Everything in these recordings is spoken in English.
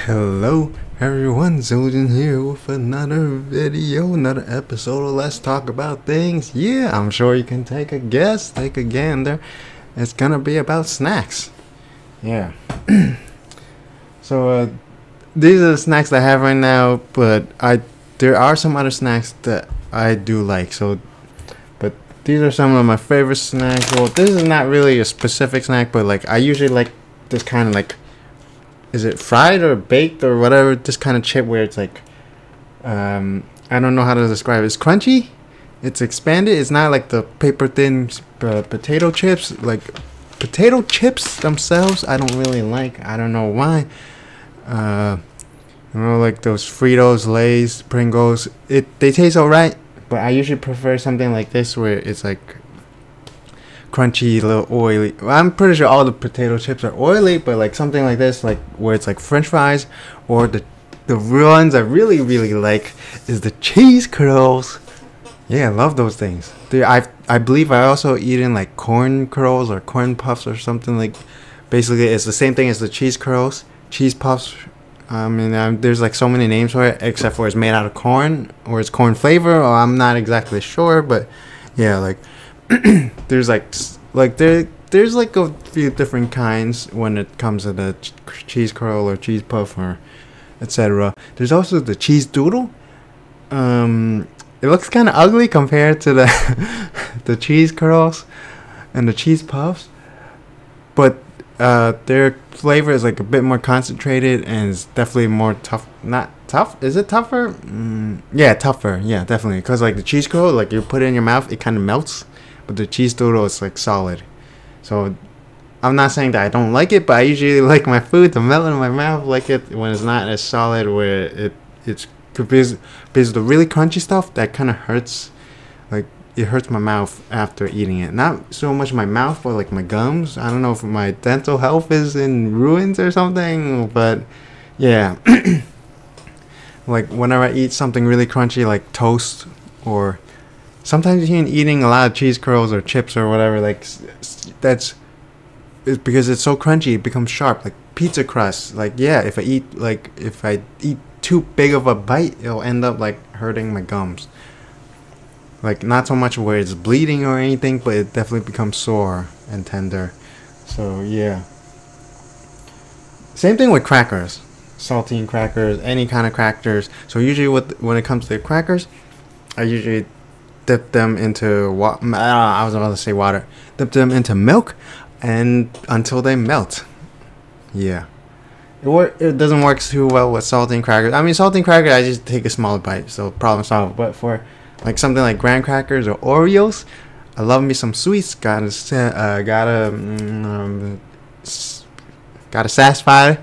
Hello everyone, Ziljin here with another video, another episode of Let's Talk About Things. Yeah, I'm sure you can take a guess, take a gander. It's gonna be about snacks. Yeah. So these are the snacks that I have right now, but there are some other snacks that I do like. But these are some of my favorite snacks. Well, this is not really a specific snack, but like I usually like this kind of like, is it fried or baked or whatever? This kind of chip where it's like, I don't know how to describe it. It's crunchy. It's expanded. It's not like the paper thin potato chips. Like potato chips themselves, I don't really like. I don't know why. Like those Fritos, Lay's, Pringles. They taste alright, but I usually prefer something like this where it's like crunchy, a little oily. Well, I'm pretty sure all the potato chips are oily, but like something like this, like where it's like French fries, or the ones I really like is the cheese curls. Yeah, I love those things. I believe I also eaten like corn curls or corn puffs or something like. Basically, it's the same thing as the cheese curls, cheese puffs. There's like so many names for it, except for it's made out of corn or it's corn flavor, or I'm not exactly sure, but yeah, like. There's there's like a few different kinds when it comes to the cheese curl or cheese puff or etc. There's also the cheese doodle. It looks kind of ugly compared to the the cheese curls and the cheese puffs, but their flavor is like a bit more concentrated and it's definitely more tough. Not tough, is it tougher? Yeah, tougher. Yeah, definitely, because like the cheese curl, like you put it in your mouth, it kind of melts. But the cheese doodle is like solid. So I'm not saying that I don't like it, but I usually like my food to melt in my mouth, like it when it's not as solid, where it's because the really crunchy stuff that kind of hurts, like it hurts my mouth after eating it. Not so much my mouth, but like my gums. I don't know if my dental health is in ruins or something, but yeah. Like whenever I eat something really crunchy like toast, or sometimes even eating a lot of cheese curls or chips or whatever, like it's because it's so crunchy, it becomes sharp, like pizza crust. Like yeah, if I eat too big of a bite, it'll end up like hurting my gums. Like not so much where it's bleeding or anything, but it definitely becomes sore and tender. So yeah. Same thing with crackers, saltine crackers, any kind of crackers. So usually when it comes to crackers, I usually dip them into I was about to say water. Dip them into milk, and until they melt. Yeah, it doesn't work too well with saltine crackers. I mean, saltine crackers, I just take a small bite, so problem solved. But for like something like graham crackers or Oreos, I love me some sweets. Gotta satisfy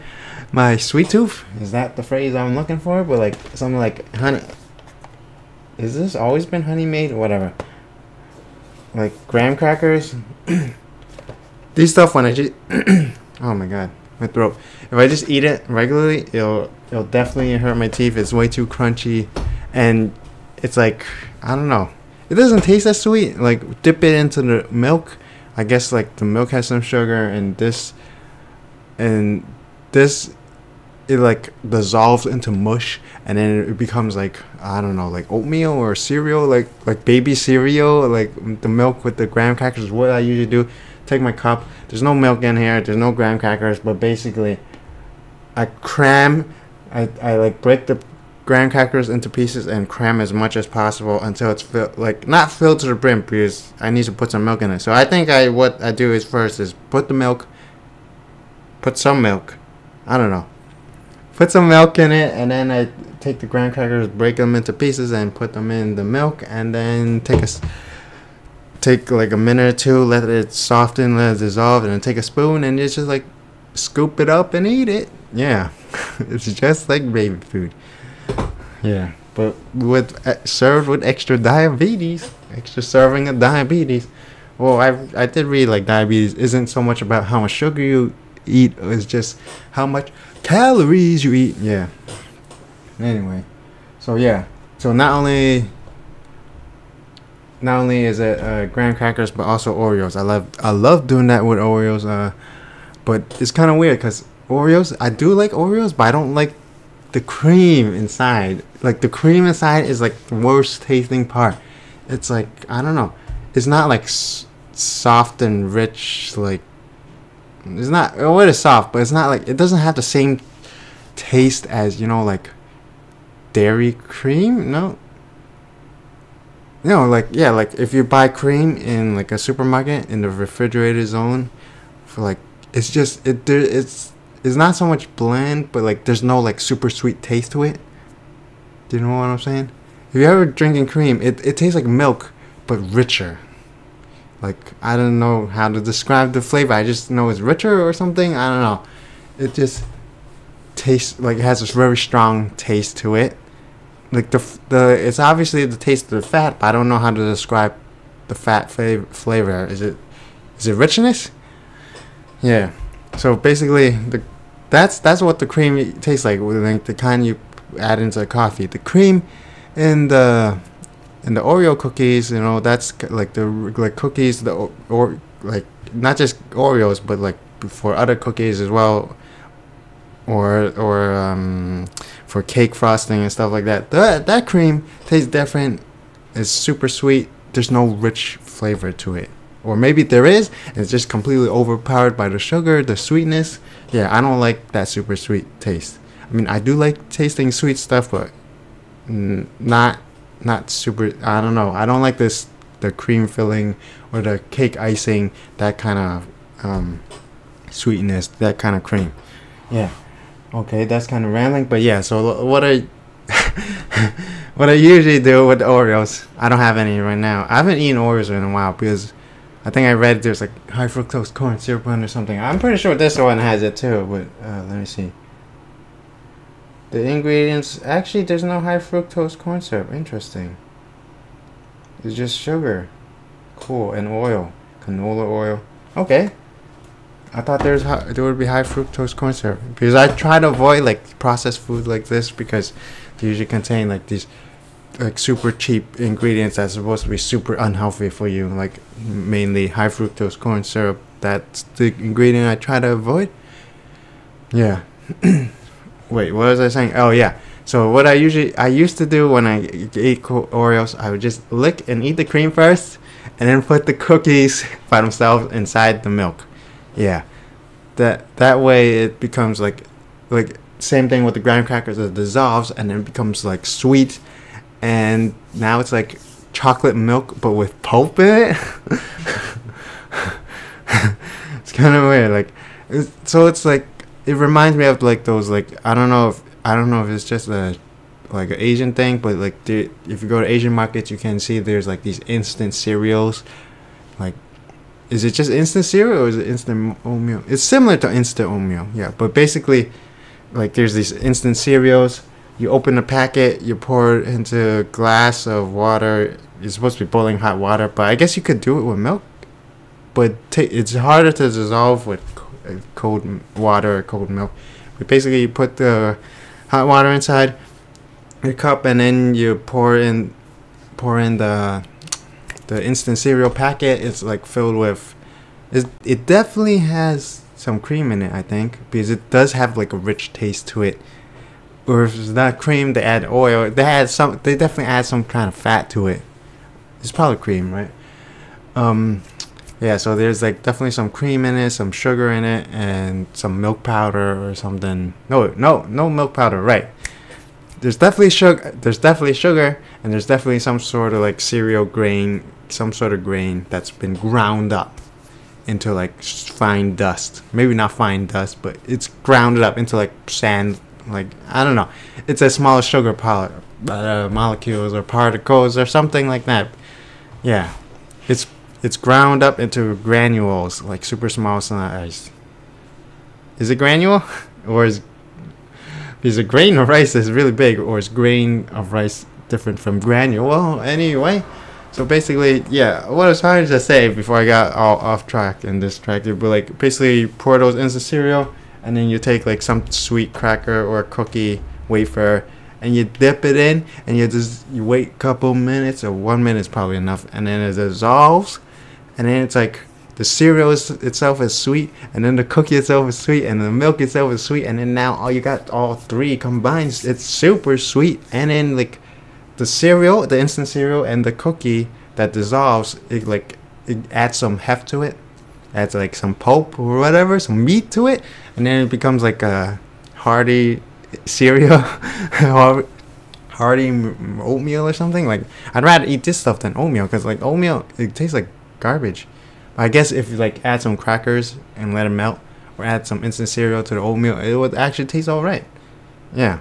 my sweet tooth. Is that the phrase I'm looking for? But like something like honey. Is this always been honey made? Whatever. Like graham crackers. These stuff when I just oh my god, my throat. If I just eat it regularly, it'll definitely hurt my teeth. It's way too crunchy, and it's like I don't know. It doesn't taste as sweet. Like dip it into the milk. I guess like the milk has some sugar, and this it like dissolves into mush, and then it becomes like I don't know, like oatmeal or cereal, like baby cereal. Like the milk with the graham crackers is what I usually do. Take my cup. There's no milk in here. There's no graham crackers, but basically, I like break the graham crackers into pieces and cram as much as possible until it's like not filled to the brim, because I need to put some milk in it. So I think what I do is first is put some milk. I don't know. Put some milk in it, and then I take the graham crackers, break them into pieces, and put them in the milk, and then take like a minute or two, let it soften, let it dissolve, and then take a spoon and just like scoop it up and eat it. Yeah, it's just like baby food. Yeah, but served with extra serving of diabetes. Well, I did read like diabetes isn't so much about how much sugar you eat, it's just how much calories you eat. Yeah. Anyway, so yeah, so not only is it graham crackers, but also Oreos. I love doing that with Oreos. But it's kind of weird because Oreos. I do like Oreos, but I don't like the cream inside. Like the cream inside is like the worst tasting part. It's like, I don't know. It's not like soft and rich. Like it's not. Well, it is soft, but it's not like, it doesn't have the same taste as, you know, like dairy cream. No, like, yeah, like if you buy cream in like a supermarket in the refrigerated zone, for like, it's just it's not so much bland, but like there's no like super sweet taste to it. Do you know what I'm saying? If you're ever drinking cream, it tastes like milk but richer. Like, I don't know how to describe the flavor. I just know it's richer or something. I don't know. It just tastes like it has this very strong taste to it. Like it's obviously the taste of the fat, but I don't know how to describe the fat flavor. Is it richness? Yeah. So basically, that's what the cream tastes like. Like the kind you add into coffee. The cream in the Oreo cookies, you know, that's like the like cookies, or like not just Oreos, but like for other cookies as well, or for cake frosting and stuff like that. That cream tastes different. It's super sweet. There's no rich flavor to it. Or maybe there is, and it's just completely overpowered by the sugar, the sweetness. Yeah, I don't like that super sweet taste. I mean, I do like tasting sweet stuff, but not super. I don't know. I don't like the cream filling or the cake icing, that kind of sweetness, that kind of cream. Yeah. Okay, that's kind of rambling, but yeah. So what I usually do with the Oreos, I don't have any right now. I haven't eaten Oreos in a while because I think I read there's like high fructose corn syrup one or something. I'm pretty sure this one has it too, but let me see. The ingredients, actually there's no high fructose corn syrup. Interesting. It's just sugar. Cool. And oil. Canola oil. Okay. I thought there would be high fructose corn syrup, because I try to avoid like processed food like this, because they usually contain like these like super cheap ingredients that's supposed to be super unhealthy for you, like mainly high fructose corn syrup. That's the ingredient I try to avoid. Yeah. Wait, what was I saying? Oh yeah. So what I used to do when I ate Oreos, I would just lick and eat the cream first, and then put the cookies by themselves inside the milk. Yeah, that way it becomes like same thing with the graham crackers. It dissolves and then it becomes like sweet, and now it's like chocolate milk but with pulp in it. It's kind of weird. Like, so it's like, it reminds me of like those, like, I don't know if it's just like an Asian thing, but like if you go to Asian markets, you can see there's like these instant cereals. Like, is it just instant cereal or is it instant oatmeal? It's similar to instant oatmeal, yeah. But basically, like, there's these instant cereals. You open the packet, you pour it into a glass of water. It's supposed to be boiling hot water, but I guess you could do it with milk. But it's harder to dissolve with cold water or cold milk. But basically, you put the hot water inside your cup, and then you pour in the instant cereal packet. It's like filled with, it definitely has some cream in it, I think, because it does have like a rich taste to it. Or if it's not cream, they add oil. They definitely add some kind of fat to it. It's probably cream, right? Yeah, so there's like definitely some cream in it, some sugar in it, and some milk powder or something. No milk powder, right? There's definitely sugar, and there's definitely some sort of like cereal grain, some sort of grain that's been ground up into like fine dust. Maybe not fine dust, but it's grounded up into like sand. Like, I don't know. It's a small sugar molecules or particles or something like that. Yeah, it's ground up into granules, like super small size. Is it granule, or is a grain of rice is really big, or is grain of rice different from granule? Well, anyway, so basically, yeah, what I was trying to say before I got all off track and distracted, but like basically you pour those into cereal, and then you take like some sweet cracker or a cookie wafer, and you dip it in, and you wait a couple minutes, or 1 minute is probably enough, and then it dissolves, and then it's like the cereal itself is sweet, and then the cookie itself is sweet, and the milk itself is sweet, and then now all you got all three combined. It's super sweet, and then like the cereal, the instant cereal, and the cookie that dissolves, it adds some heft to it, adds like some pulp or whatever, some meat to it, and then it becomes like a hearty cereal, hearty oatmeal or something. Like I'd rather eat this stuff than oatmeal, because like oatmeal, it tastes like garbage. But I guess if you like add some crackers and let it melt, or add some instant cereal to the oatmeal, it would actually taste all right. Yeah.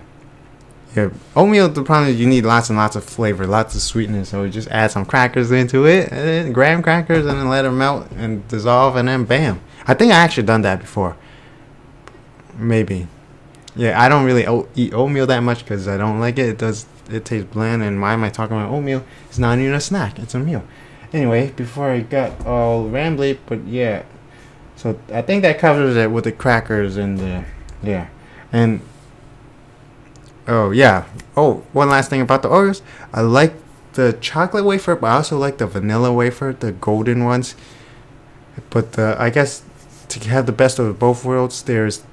Yeah, oatmeal, the problem is you need lots and lots of flavor, lots of sweetness. So you just add some crackers into it, and then graham crackers, and then let them melt and dissolve, and then bam. I think I actually done that before. Maybe. Yeah, I don't really eat oatmeal that much because I don't like it. It tastes bland, and why am I talking about oatmeal? It's not even a snack, it's a meal. Anyway, before I got all rambly, but yeah. So I think that covers it with the crackers and the, yeah. And oh yeah. Oh, one last thing about the Oreos. I like the chocolate wafer, but I also like the vanilla wafer, the golden ones. But I guess to have the best of both worlds, there's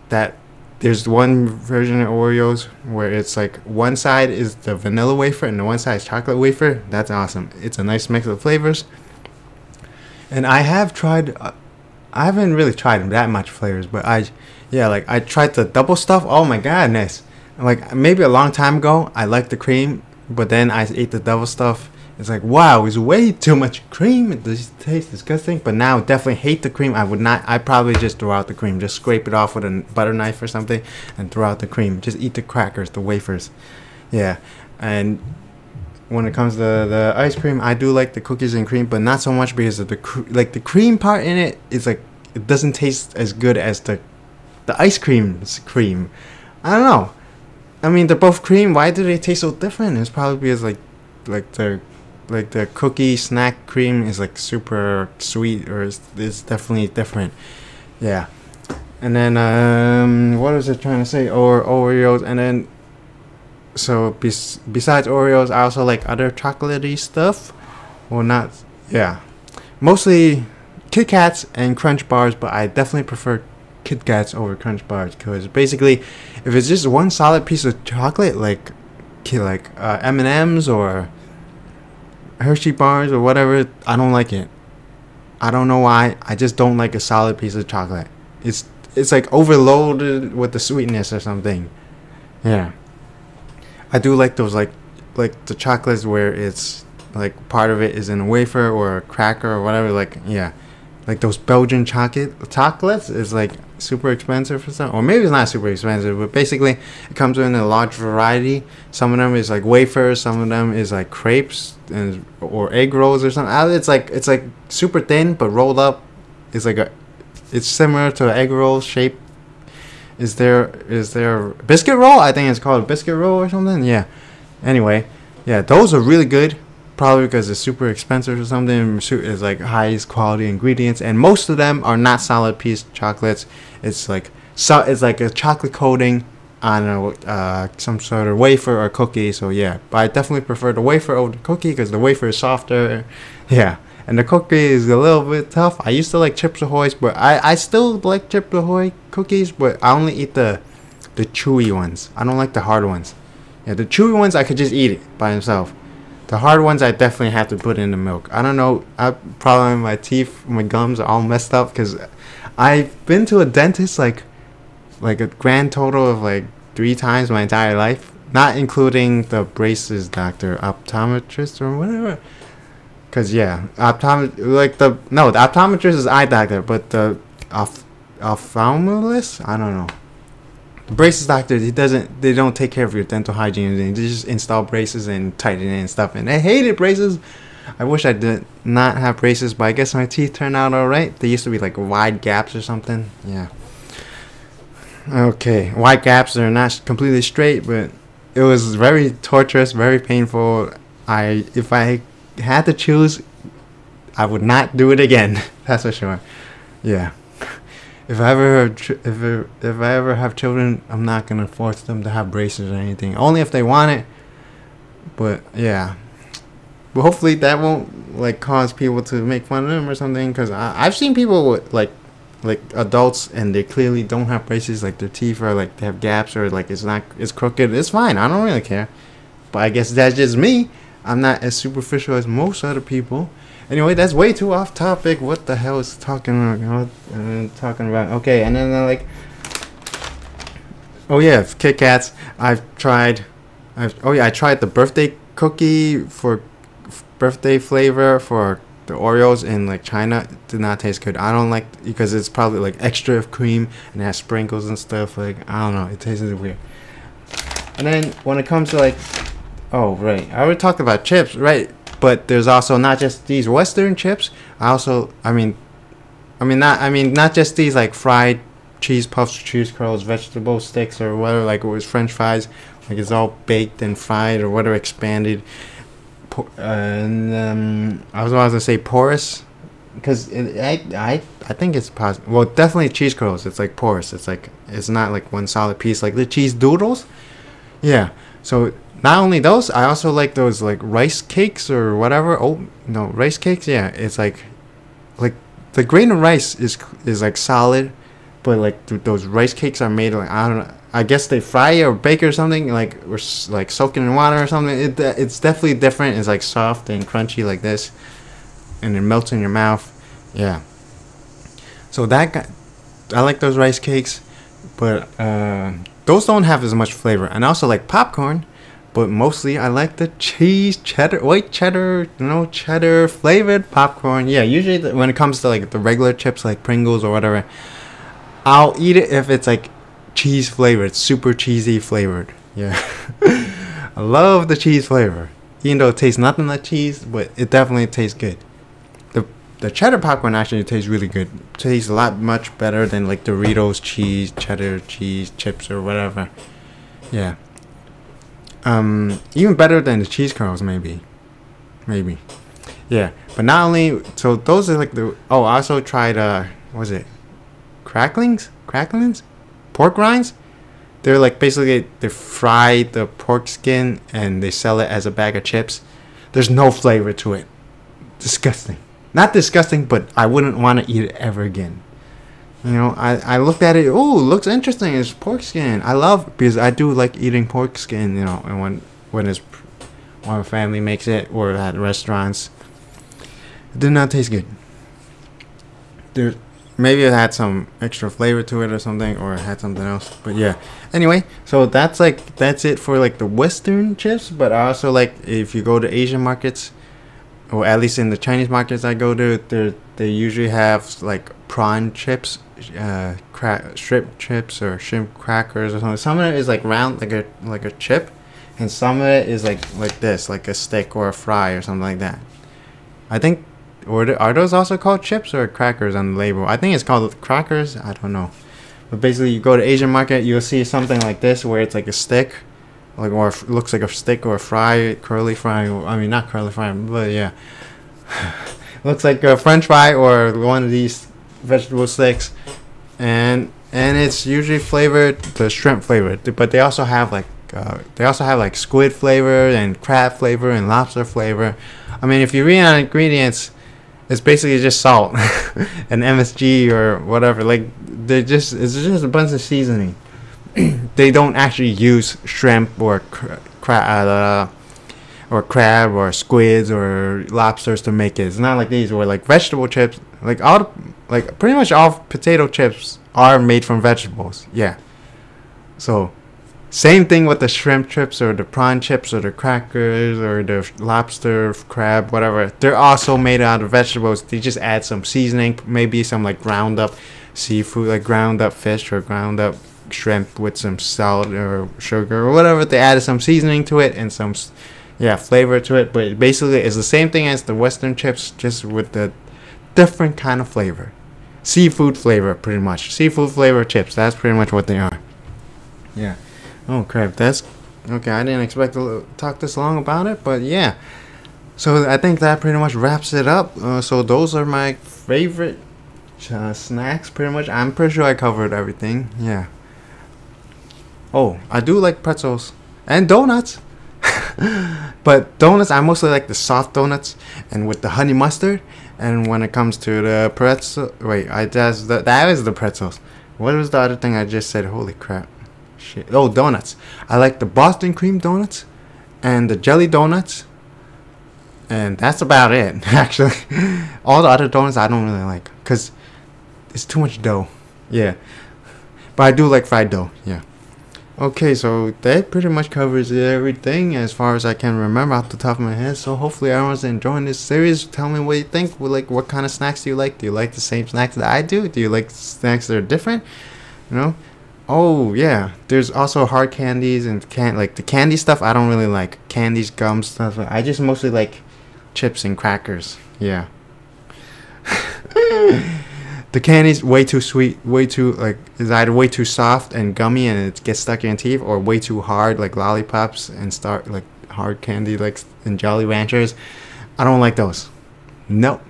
one version of Oreos where it's like one side is the vanilla wafer and the one side is chocolate wafer. That's awesome. It's a nice mix of flavors. And I have tried. I haven't really tried that much flavors, but I tried the double stuff. Oh my goodness. Like maybe a long time ago, I liked the cream, but then I ate the double stuff. It's like, wow, it's way too much cream. It just tastes disgusting. But now, definitely hate the cream. I'd probably just throw out the cream. Just scrape it off with a butter knife or something and throw out the cream. Just eat the crackers, the wafers. Yeah. And when it comes to the ice cream, I do like the cookies and cream, but not so much because of the cream part in it is like, it doesn't taste as good as the ice cream's cream. I don't know. I mean, they're both cream. Why do they taste so different? It's probably because the cookie snack cream is like super sweet, or it's definitely different. Yeah. And then what was I trying to say? Or Oreos. And then so besides Oreos, I also like other chocolatey stuff. Well, not, yeah, mostly Kit Kats and Crunch bars, but I definitely prefer Kit Kats over Crunch bars, because basically if it's just one solid piece of chocolate, like M&M's or Hershey bars or whatever, I don't like it. I don't know why. I just don't like a solid piece of chocolate. It's like overloaded with the sweetness or something. Yeah. I do like those like the chocolates where it's like part of it is in a wafer or a cracker or whatever. Like, yeah, like those Belgian chocolates is like super expensive for some, or maybe it's not super expensive, but basically it comes in a large variety. Some of them is like wafers, some of them is like crepes or egg rolls or something. It's like super thin but rolled up. It's similar to an egg roll shape. Is there a biscuit roll? I think it's called a biscuit roll or something. Yeah. Anyway, yeah, those are really good. Probably because it's super expensive or something. It's like highest quality ingredients, and most of them are not solid piece chocolates. It's like a chocolate coating on some sort of wafer or cookie. So yeah, but I definitely prefer the wafer over the cookie because the wafer is softer. Yeah, and the cookie is a little bit tough. I used to like Chips Ahoy's, but I still like Chips Ahoy cookies, but I only eat the chewy ones. I don't like the hard ones. Yeah, the chewy ones I could just eat it by themselves. The hard ones I definitely have to put in the milk. I don't know. Probably my teeth, my gums are all messed up because I've been to a dentist like a grand total of like 3 times my entire life, not including the braces doctor, optometrist or whatever. Cause yeah, the optometrist is eye doctor, but the ophthalmologist, I don't know. The braces doctor, they don't take care of your dental hygiene. They just install braces and tighten it and stuff. And I hated braces. I wish I did not have braces, but I guess my teeth turned out alright. They used to be like wide gaps or something. Yeah. Okay, wide gaps are not completely straight, but it was very torturous, very painful. If I had to choose, I would not do it again. That's for sure. Yeah. If I ever have children, I'm not gonna force them to have braces or anything. Only if they want it. But yeah, But hopefully that won't like cause people to make fun of them or something. Because I've seen people with like adults and they clearly don't have braces, like their teeth are like they have gaps or like it's crooked. It's fine. I don't really care. But I guess that's just me. I'm not as superficial as most other people. Anyway, that's way too off topic. What the hell is talking about? Okay, and then oh yeah, Kit Kats. I tried the birthday cookie for birthday flavor for the Oreos in like China. It did not taste good. I don't like because it's probably like extra cream and it has sprinkles and stuff. Like I don't know, it tasted weird. And then when it comes to like, oh right, I already talked about chips, right? But there's also not just these Western chips. Not just these like fried cheese puffs, cheese curls, vegetable sticks, or whatever. Like it was French fries, like it's all baked and fried or whatever, expanded. And I was about to say porous, because I think it's possible. Well, definitely cheese curls. It's like porous. It's not like one solid piece like the cheese doodles. Yeah. So not only those, I also like those like rice cakes or whatever. Oh no, rice cakes. Yeah, it's like the grain of rice is like solid, but like those rice cakes are made like I don't know. I guess they fry or bake or something, like or like soaking in water or something. It's definitely different. It's like soft and crunchy like this, and it melts in your mouth. Yeah. So I like those rice cakes, but those don't have as much flavor. And I also like popcorn, but mostly I like the white cheddar, cheddar flavored popcorn. Yeah, usually when it comes to like the regular chips like Pringles or whatever, I'll eat it if it's like cheese flavored, super cheesy flavored. Yeah. I love the cheese flavor, even though it tastes nothing like cheese, but it definitely tastes good. The cheddar popcorn actually tastes really good. It tastes a lot much better than like Doritos cheddar cheese chips or whatever. Yeah. Even better than the cheese curls, maybe. Yeah. But not only, so those are like I also tried what was it, cracklings, pork rinds. They're like basically they fry the pork skin and they sell it as a bag of chips. There's no flavor to it. Disgusting. Not disgusting, but I wouldn't want to eat it ever again. I looked at it. Oh, looks interesting. It's pork skin. Because I do like eating pork skin. And when my family makes it or at restaurants, it did not taste good. Maybe it had some extra flavor to it or something, or it had something else. But yeah. Anyway, so that's it for like the Western chips. But I also like if you go to Asian markets, or at least in the Chinese markets I go to, they usually have like prawn chips, shrimp chips or shrimp crackers or something. Some of it is like round, like a chip, and some of it is like this, like a stick or a fry or something like that. I think, are those also called chips or crackers on the label? I think it's called crackers. I don't know, but basically you go to Asian market, you'll see something like this where it's like a stick. Like, or looks like a stick or a fry, curly fry. I mean, not curly fry, but yeah. Looks like a French fry or one of these vegetable sticks, and it's usually flavored the shrimp flavor. But they also have like squid flavor and crab flavor and lobster flavor. I mean, if you read on ingredients, it's basically just salt and MSG or whatever. Like it's just a bunch of seasoning. They don't actually use shrimp or crab or squids or lobsters to make it. It's not like these where like vegetable chips, pretty much all potato chips are made from vegetables. Yeah. So same thing with the shrimp chips or the prawn chips or the crackers or the lobster, crab, whatever. They're also made out of vegetables. They just add some seasoning, maybe some like ground up seafood, like ground up fish or ground up shrimp with some salt or sugar or whatever. They added some seasoning to it and some flavor to it, but basically it's the same thing as the Western chips, just with the different kind of flavor. Seafood flavor, pretty much. Seafood flavor chips, that's pretty much what they are. Yeah. Oh crap, that's okay. I didn't expect to talk this long about it, but yeah. So I think that pretty much wraps it up. So those are my favorite snacks, pretty much. I'm pretty sure I covered everything. Yeah. Oh, I do like pretzels and donuts. But donuts, I mostly like the soft donuts and with the honey mustard. And when it comes to the pretzel, wait, that is the pretzels. What was the other thing I just said? Holy crap. Shit. Oh, donuts. I like the Boston cream donuts and the jelly donuts. And that's about it, actually. All the other donuts I don't really like because it's too much dough. Yeah. But I do like fried dough. Yeah. Okay, so that pretty much covers everything as far as I can remember off the top of my head. So hopefully everyone's enjoying this series. Tell me what you think. Like, what kind of snacks do you like? Do you like the same snacks that I do? Do you like snacks that are different? You know? Oh yeah, there's also hard candies and like the candy stuff. I don't really like candies, gums, stuff. I just mostly like chips and crackers. Yeah. The candy's way too sweet, way too like is either way too soft and gummy and it gets stuck in your teeth, or way too hard like lollipops and start like hard candy like and Jolly Ranchers. I don't like those. Nope,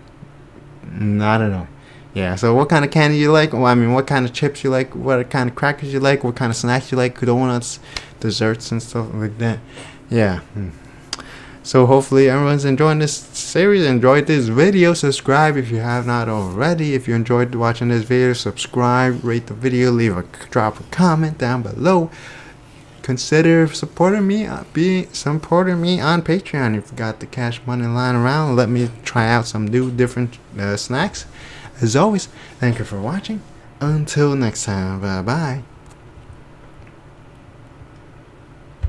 not at all. Yeah. So what kind of candy you like? Well, I mean, what kind of chips you like? What kind of crackers you like? What kind of snacks you like? Donuts, desserts, and stuff like that. Yeah. So hopefully everyone's enjoying this series, enjoyed this video. Subscribe if you have not already. If you enjoyed watching this video, subscribe, rate the video, drop a comment down below. Consider supporting me on Patreon. If you got the cash money lying around, let me try out some new different snacks. As always, thank you for watching. Until next time, bye bye.